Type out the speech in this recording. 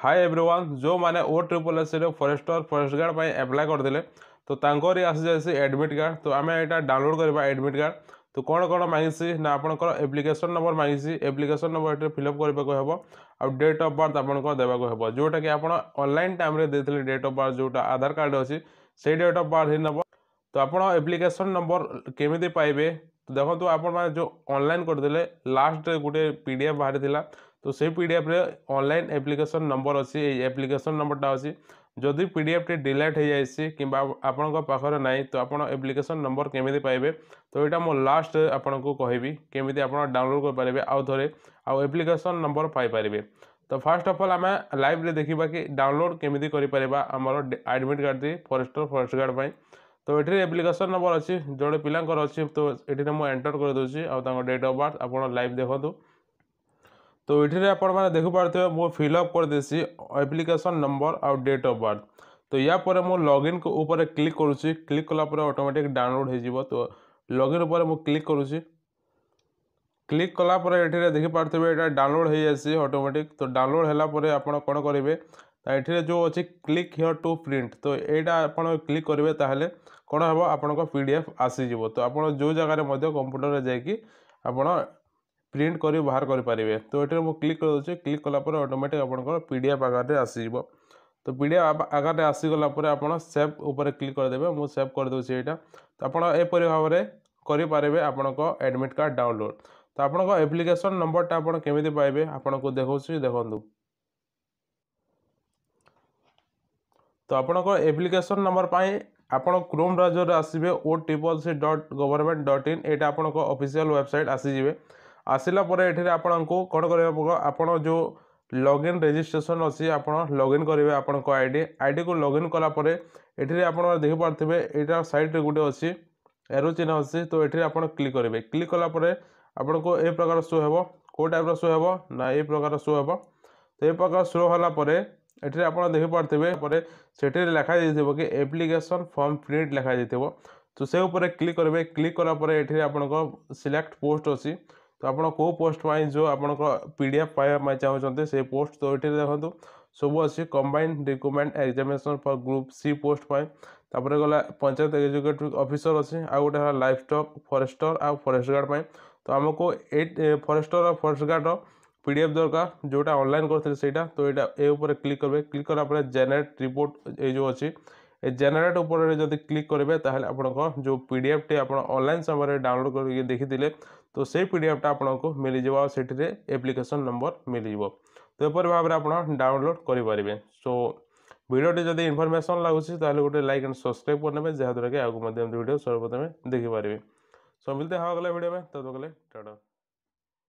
हाय everyone जो माने O triple S forester forest guard पर एप्लाय करते तो तांकर आसी जाए एडमिट कार्ड तो आम यहाँ डाउनलोड करवा एडमिट कार्ड तो कौन कौन मांगी ना आपंकर एप्लिकेशन नंबर मांगी एप्लिकेशन नंबर ये फिलअप करने को आ डेट ऑफ बर्थ आपको देवाक हम जोटा कि आप ऑनलाइन टाइम रे देते डेट ऑफ बर्थ जोटा आधार कार्ड अच्छी से डेट ऑफ बर्थ ही नब तो आप एप्लिकेशन नंबर केमी पाइबे तो देखो आप जो ऑनलाइन करते लास्ट गोटे पीडीएफ बाहरी तो से पीडीएफ रे ऑनलाइन एप्लिकेशन नंबर अच्छी एप्लिकेशन नंबरटा अच्छी जदि पीडीएफ टी डिलीट हो जाए कि आपण पाखे ना तो आप एप्लिकेशन नंबर केमी पाइबे तो यहाँ मो लास्ट आपन को कहबी केमी आप डाउनलोड करेंगे आउ थे आउ एप्लिकेशन नंबर पाइपर तो फास्ट अफ ऑल आम लाइव रे देखा कि डाउनलोड केमी करमर admit card forester forest guard पर तो ये एप्लिकेशन नंबर अच्छी जोड़े पिलांकर अच्छी तो ये मुझे एंटर कर दूसरी आउ डेट ऑफ बर्थ आप लाइव देखो तो ये आपने देखिपे मु फिलअप कर देसी एप्लिकेशन नंबर आउ डेट ऑफ बर्थ तो या पर मु लॉगिन को ऊपर क्लिक करुँची क्लिक कलापर ऑटोमेटिक डाउनलोड हो तो लॉगिन ऊपर मु क्लिक करुँची क्लिक कलापर ये देखिपे ये डाउनलोड हो जाए ऑटोमेटिक तो डाउनलोड है आप कौन करेंगे ये जो अच्छी क्लिक हियर टू प्रिंट तो यहाँ आप क्लिक करेंगे ताहले कौन हम आपन पीडीएफ आसीज तो आप जो जगह कंप्यूटर जाकि आप प्रिंट कर बाहर करेंगे तो ये मुझे क्लिक कर दूसरी क्लिक कलापर ऑटोमेटिक आप पीडीएफ आकार आसीज तो पीडीएफ आकार आसीगला आप सेव उपर क्लिक करदे मुझे सेव कर दूसरी यहाँ तो आप एपरी भाव में करेंगे आपण एडमिट कार्ड डाउनलोड तो आप एप्लिकेशन नंबरटा आप केमी पाइबे आपन को देखा देखूँ तो आपन एप्लिकेशन नंबर पर आपन क्रोम ब्राउजर आसवे OTCC.government.in यहाँ आपन ऑफिशियल वेबसाइट आसीजे आसला ये आपन को कौन कर आपन जो लॉगिन रजिस्ट्रेशन अच्छी आप लॉगिन करेंगे आपन को आईडी को लॉगिन कलापर ये आप देखिपे यहाँ साइड गोटे अच्छी एरो चिन्ह अच्छी तो ये आप क्लिक करेंगे क्लिक कलापर आपन को ए प्रकार शो हे कौ टाइप शो हे ना ये प्रकार शो हे तो ये प्रकार शो होगापर ये आप देखिपे से लिखा जाइए कि एप्लिकेशन फॉर्म प्रिंट लिखा जाइए तो से ऊपर क्लिक करेंगे क्लिक कलापर ये आप सिलेक्ट पोस्ट अच्छी तो आप कौ पोस्ट जो आप पीडीएफ पाइबा चाहते से पोस्ट तो ये देखो सब अच्छी combined recruitment examination for group C post तापर गला पंचायत एग्जीक्यूटिव ऑफिसर अच्छी आ गोटे लाइफ स्टॉक फॉरेस्टर आ फॉरेस्ट गार्ड तो आमको ए फॉरेस्टर और फॉरेस्ट गार्ड पीडीएफ दरकार जोटा ऑनलाइन करते सहीटा तो यहाँ ए ऊपर क्लिक करेंगे क्लिक कलापर जेनेरेट रिपोर्ट ये जो अच्छी जेनेरेट ऊपर जब क्लिक करेंगे ताहले आपन जो पीडीएफ टी आप ऑनलाइन समय डाउनलोड करके देखी तो से पीडीएफटा आपको मिल जाए से एप्लिकेशन नंबर मिल जाए तो यपर भाव में आप डाउनलोड करेंगे सो वीडियोटी जब इनफॉरमेशन लगुच गोटे लाइक एंड सब्सक्राइब करने जहाँद्वारा कि आगे वीडियो सर्वप्रथमें देखिपारे सो मिलते हैं वीडियो में तब तक टाटा।